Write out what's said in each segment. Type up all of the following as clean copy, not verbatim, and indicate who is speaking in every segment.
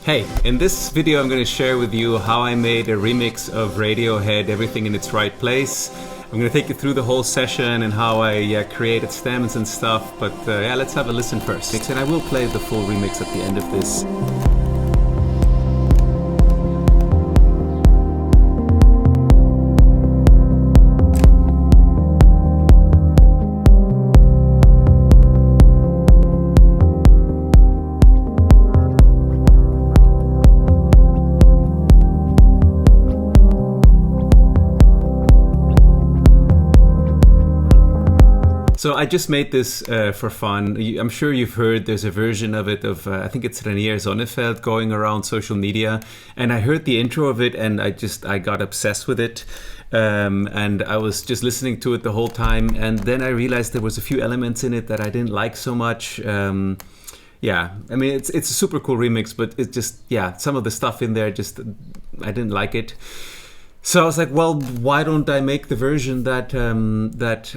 Speaker 1: Hey, in this video I'm going to share with you how I made a remix of Radiohead, Everything in Its Right Place. I'm going to take you through the whole session and how I created stems and stuff, but let's have a listen first. And I will play the full remix at the end of this. So I just made this for fun. I'm sure you've heard there's a version of it of, I think it's Reinier Zonneveld going around social media. And I heard the intro of it and I got obsessed with it. And I was just listening to it the whole time. And then I realized there was a few elements in it that I didn't like so much. I mean, it's a super cool remix, but it's just, some of the stuff in there, I didn't like it. So I was like, well, why don't I make the version that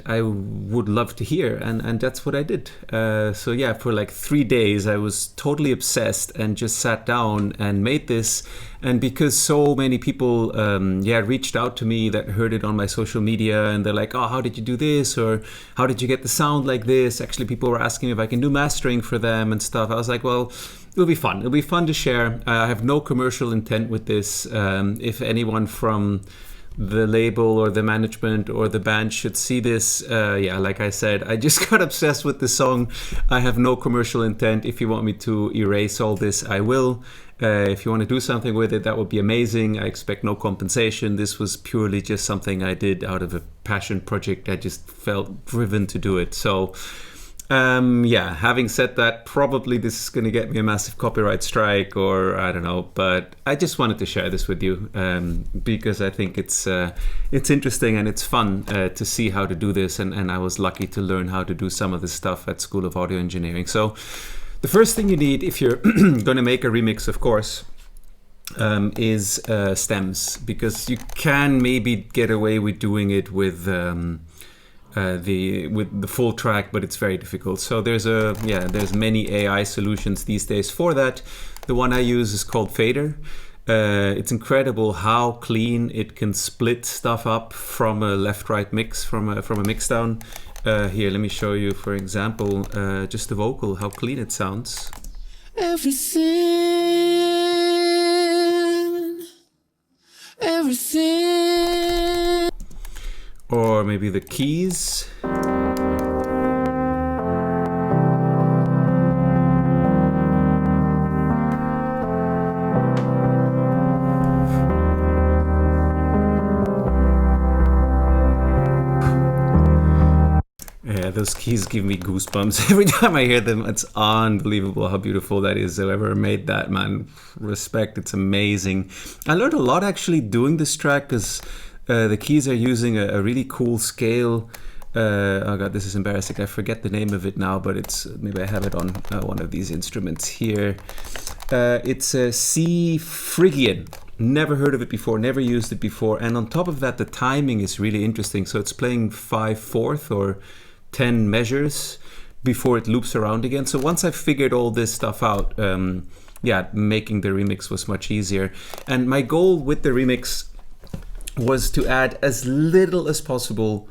Speaker 1: I would love to hear? And that's what I did. For like 3 days, I was totally obsessed and just sat down and made this. And because so many people, reached out to me that heard it on my social media and they're like, oh, how did you do this? Or how did you get the sound like this? Actually, people were asking me if I can do mastering for them and stuff. I was like, well, it'll be fun. It'll be fun to share. I have no commercial intent with this. If anyone from the label or the management or the band should see this, like I said, I just got obsessed with the song. I have no commercial intent. If you want me to erase all this, I will. If you want to do something with it, that would be amazing. I expect no compensation. This was purely just something I did out of a passion project. I just felt driven to do it. So having said that, probably this is going to get me a massive copyright strike or I don't know, but I just wanted to share this with you because I think it's interesting and it's fun to see how to do this. And I was lucky to learn how to do some of this stuff at School of Audio Engineering. So the first thing you need if you're going to make a remix, of course, is stems, because you can maybe get away with doing it with the full track, but it's very difficult. So there's many AI solutions these days for that. The one I use is called FADR. It's incredible how clean it can split stuff up from a left-right mix, from a mixdown. Here, let me show you, for example, just the vocal, how clean it sounds. Everything. Or maybe the keys. Those keys give me goosebumps every time I hear them. It's unbelievable how beautiful that is. Whoever made that, man, respect. It's amazing. I learned a lot actually doing this track because the keys are using a really cool scale. Oh god, this is embarrassing. I forget the name of it now, but maybe I have it on one of these instruments here. It's a C Phrygian. Never heard of it before, never used it before. And on top of that, the timing is really interesting. So it's playing 5/4 or 10 measures before it loops around again. So once I figured all this stuff out, making the remix was much easier. And my goal with the remix was to add as little as possible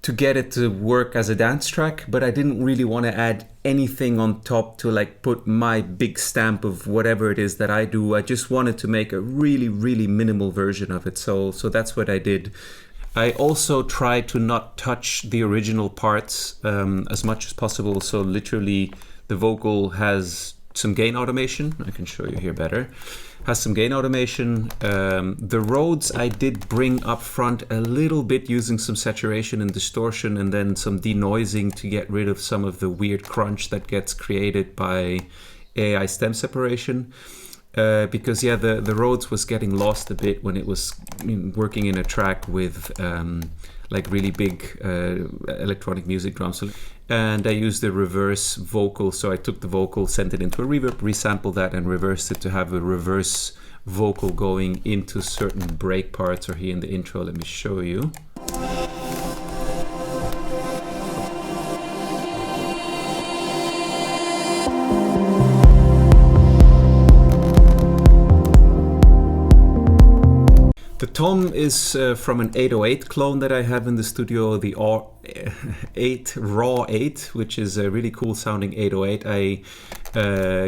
Speaker 1: to get it to work as a dance track, but I didn't really want to add anything on top to like put my big stamp of whatever it is that I do. I just wanted to make a really, really minimal version of it. So that's what I did. I also tried to not touch the original parts as much as possible. So literally the vocal has some gain automation. I can show you here better. Has some gain automation. The Rhodes I did bring up front a little bit using some saturation and distortion and then some denoising to get rid of some of the weird crunch that gets created by AI stem separation. Because the Rhodes was getting lost a bit when it was working in a track with like really big electronic music drums. And I used the reverse vocal, so I took the vocal, sent it into a reverb, resampled that and reversed it to have a reverse vocal going into certain break parts, or here in the intro, let me show you. tom is from an 808 clone that I have in the studio, the raw 8, which is a really cool sounding 808. I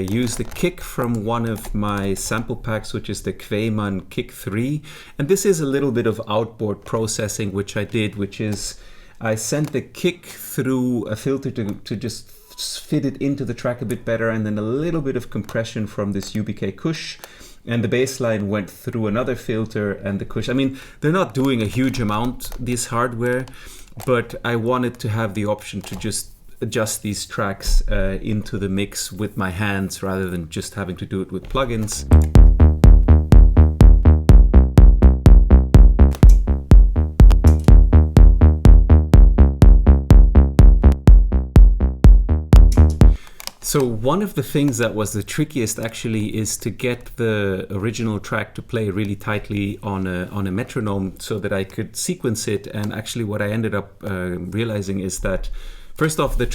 Speaker 1: use the kick from one of my sample packs, which is the Quayman Kick 3. And this is a little bit of outboard processing, which I did, which is I sent the kick through a filter to just fit it into the track a bit better, and then a little bit of compression from this UBK Kush. And the bass line went through another filter and the Kush. I mean, they're not doing a huge amount, this hardware, but I wanted to have the option to just adjust these tracks into the mix with my hands rather than just having to do it with plugins. So one of the things that was the trickiest actually is to get the original track to play really tightly on a metronome so that I could sequence it. And actually what I ended up realizing is that first off, the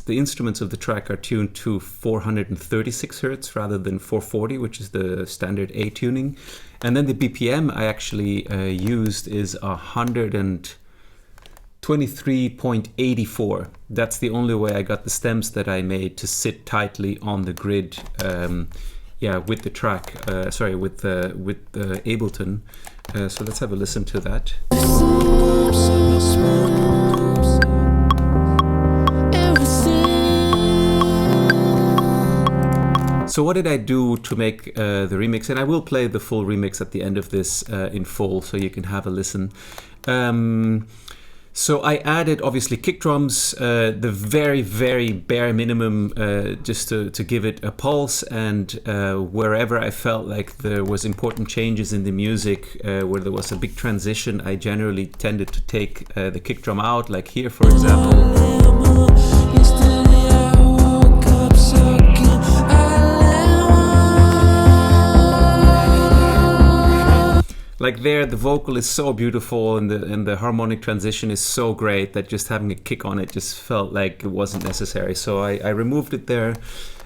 Speaker 1: instruments of the track are tuned to 436 hertz rather than 440, which is the standard A tuning. And then the BPM I actually used is 123.84. That's the only way I got the stems that I made to sit tightly on the grid. With the track. With the Ableton. So let's have a listen to that. So what did I do to make the remix? And I will play the full remix at the end of this in full, so you can have a listen. So I added obviously kick drums, the very, very bare minimum, just to give it a pulse, and wherever I felt like there was important changes in the music, where there was a big transition, I generally tended to take the kick drum out, like here for example. Like there, the vocal is so beautiful and the harmonic transition is so great that just having a kick on it just felt like it wasn't necessary. So I removed it there.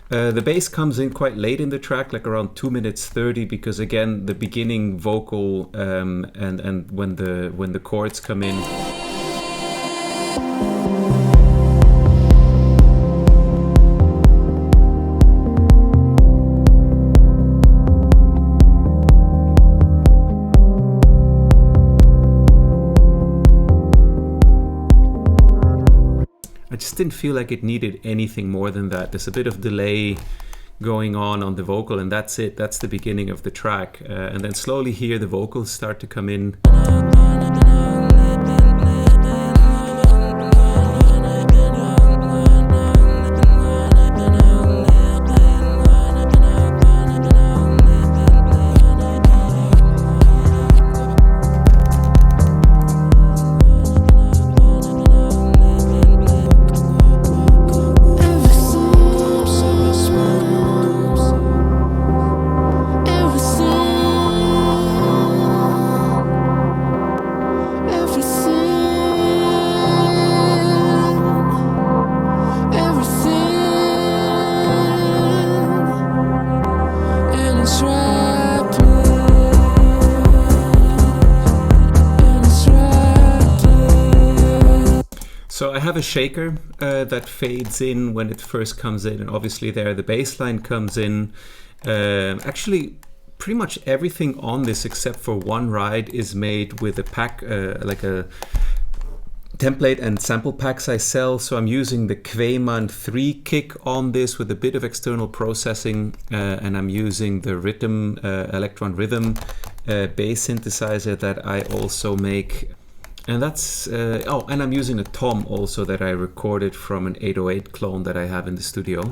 Speaker 1: The bass comes in quite late in the track, like around 2 minutes 30, because again, the beginning vocal and when the chords come in. I just didn't feel like it needed anything more than that. There's a bit of delay going on the vocal, and that's it. That's the beginning of the track. And then slowly here the vocals start to come in. So I have a shaker that fades in when it first comes in, and obviously there the bass line comes in. Actually, pretty much everything on this except for one ride is made with a pack, like a template and sample packs I sell. So I'm using the Quayman 3 kick on this with a bit of external processing, and I'm using the Rhythm, Electron Rhythm bass synthesizer that I also make. And that's, and I'm using a tom also that I recorded from an 808 clone that I have in the studio.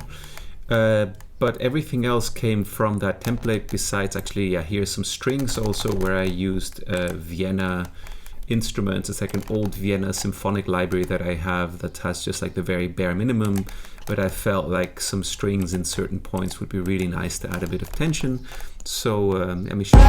Speaker 1: But everything else came from that template, besides actually, here's some strings also where I used Vienna instruments. It's like an old Vienna symphonic library that I have that has just like the very bare minimum, but I felt like some strings in certain points would be really nice to add a bit of tension. So let me show you.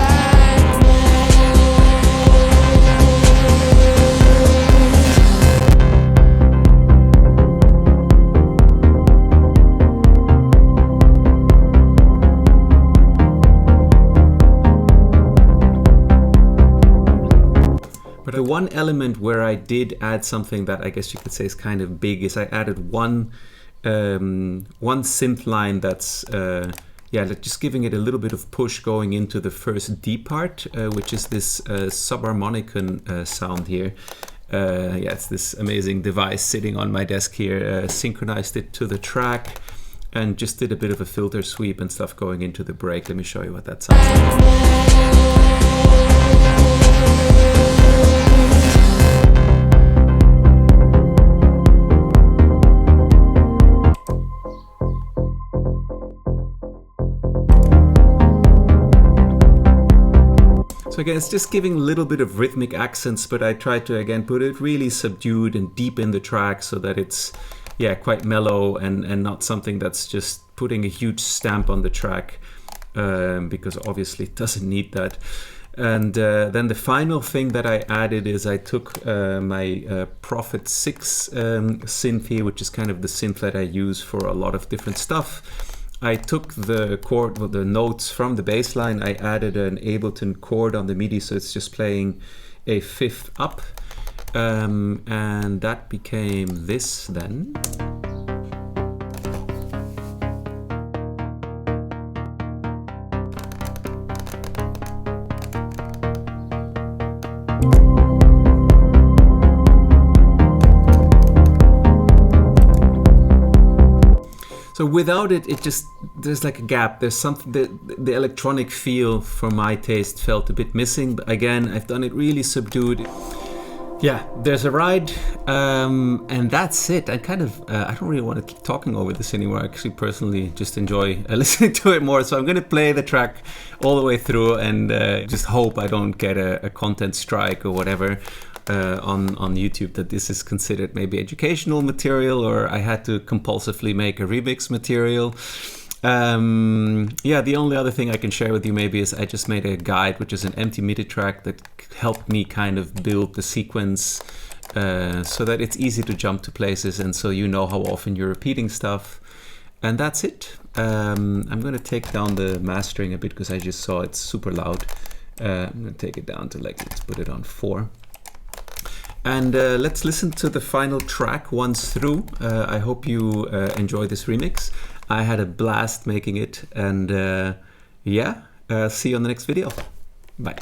Speaker 1: one element where I did add something that I guess you could say is kind of big is I added one synth line that's just giving it a little bit of push going into the first D part, which is this subharmonicon sound here. It's this amazing device sitting on my desk here. Synchronized it to the track and just did a bit of a filter sweep and stuff going into the break. Let me show you what that sounds So again, it's just giving a little bit of rhythmic accents, but I tried to again put it really subdued and deep in the track so that it's quite mellow and not something that's just putting a huge stamp on the track, because obviously it doesn't need that. And then the final thing that I added is I took my Prophet 6 synth here, which is kind of the synth that I use for a lot of different stuff. I took the notes from the bass line. I added an Ableton chord on the MIDI, so it's just playing a fifth up, and that became this then. So without it, there's like a gap. There's something that the electronic feel for my taste felt a bit missing. But again, I've done it really subdued. Yeah, there's a ride, and that's it. I don't really want to keep talking over this anymore. I actually personally just enjoy listening to it more. So I'm going to play the track all the way through and just hope I don't get a content strike or whatever. On YouTube, that this is considered maybe educational material, or I had to compulsively make a remix material. The only other thing I can share with you maybe is I just made a guide, which is an empty MIDI track that helped me kind of build the sequence so that it's easy to jump to places, and so you know how often you're repeating stuff. And that's it. I'm going to take down the mastering a bit because I just saw it's super loud. I'm going to take it down to let's put it on 4. And let's listen to the final track once through. I hope you enjoy this remix. I had a blast making it, and see you on the next video. Bye.